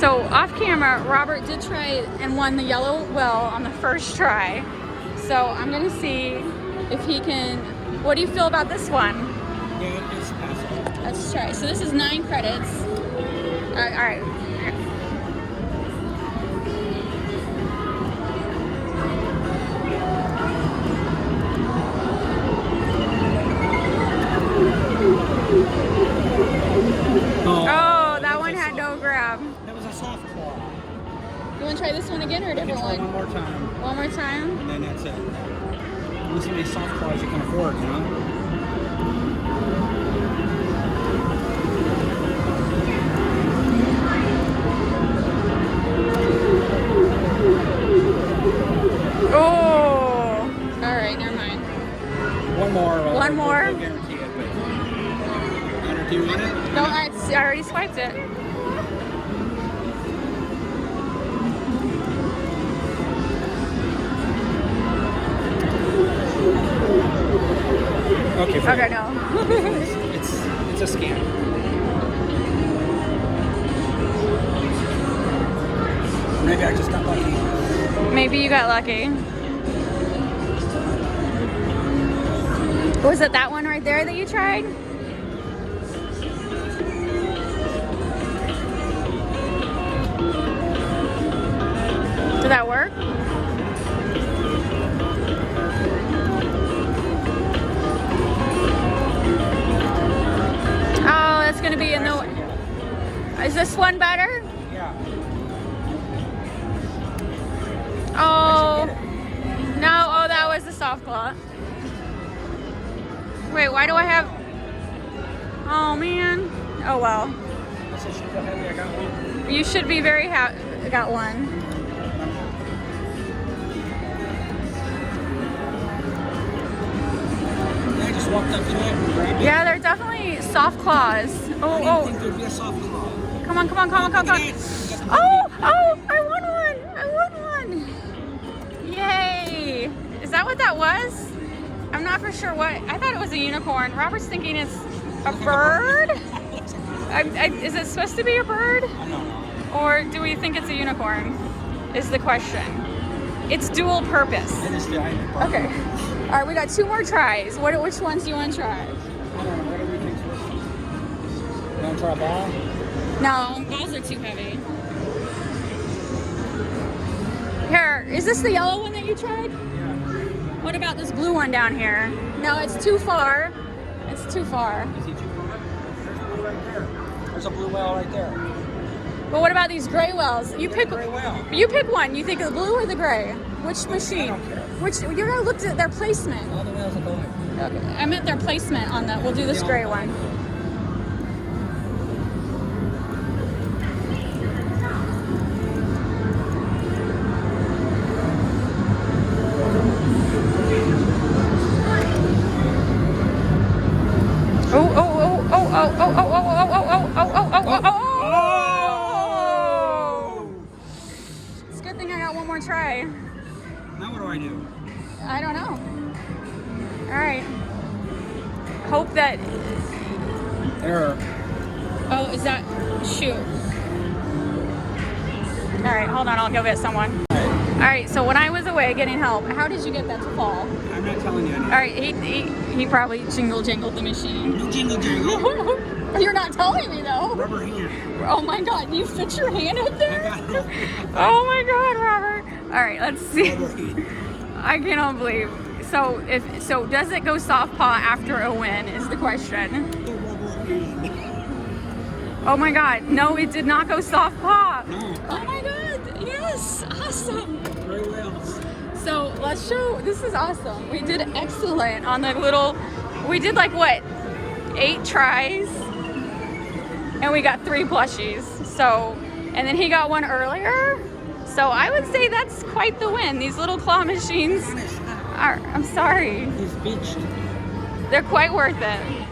So off camera, Robert did try and won the yellow well on the first try. So I'm gonna see if he can. What do you feel about this one? Yeah, it's possible. Let's try. So this is 9 credits. All right. Oh, that one had no grab. That was a soft claw. You want to try this one again or a different one? One more time. One more time? And then that's it. You see many soft claws you can afford, you know? Oh! Alright, never mind. One more. One more? We'll guarantee it, but... Do you want it? No, I already swiped it. Okay. Okay, no. it's a scam. Maybe I just got lucky. Maybe you got lucky. Was it that one right there that you tried? Did that work? Oh, that's gonna be in the... Is this one better? Yeah. Oh, no, oh, that was the soft claw. Wait, why do I have... Oh, man. Oh, well. You should be very happy. I got one. I just walked up to it and grabbed it. Yeah, they're definitely soft claws. Oh, I didn't think there'd be a soft claw. Come on, come on, come on, come on. Oh, oh, I won one. I won one. Yay. Is that what that was? I'm not for sure what. I thought it was a unicorn. Robert's thinking it's a bird. Is it supposed to be a bird? I don't know. Or do we think it's a unicorn? Is the question. It's dual purpose. It is the Okay. All right, we got 2 more tries. Which ones do you want to try? I don't know. What do we think first? You want to try a ball? No, balls are too heavy. Here, is this the yellow one that you tried? Yeah. What about this blue one down here? No, it's too far. It's too far. Is he too far? There's a blue right there. There's a blue whale right there. But what about these gray wells? You pick. Gray whale. You pick one. You think the blue or the gray? Which machine? I don't care. Which you're gonna look at their placement. All the whales are going. Okay. I meant their placement on the. We'll do this gray one. Oh, oh, oh, oh, oh, oh, oh, oh, oh, oh, oh, oh, oh, oh, oh. It's a good thing I got one more try. Now what do I do? I don't know. All right. Hope that... Error. Oh, is that... Shoot. All right, hold on. I'll go get someone. All right, so when I was away getting help, how did you get that to fall? I'm not telling you anything. All right, he probably jingled the machine. Jingle, jingle. You're not telling me, though. Rubber hand. Oh, my God. You fit your hand in I there? got it. Oh, my God, Robert. All right, let's see. Rubber hand. I cannot believe. So, does it go soft paw after a win is the question. The rubber hand. Oh, my God. No, it did not go soft paw. No. Oh, my God. Yes. Awesome. Gray whales. So let's show, this is awesome. We did excellent on the little, we did like what, 8 tries and we got 3 plushies. So, and then he got one earlier. So I would say that's quite the win. These little claw machines are, I'm sorry. He's beached. They're quite worth it.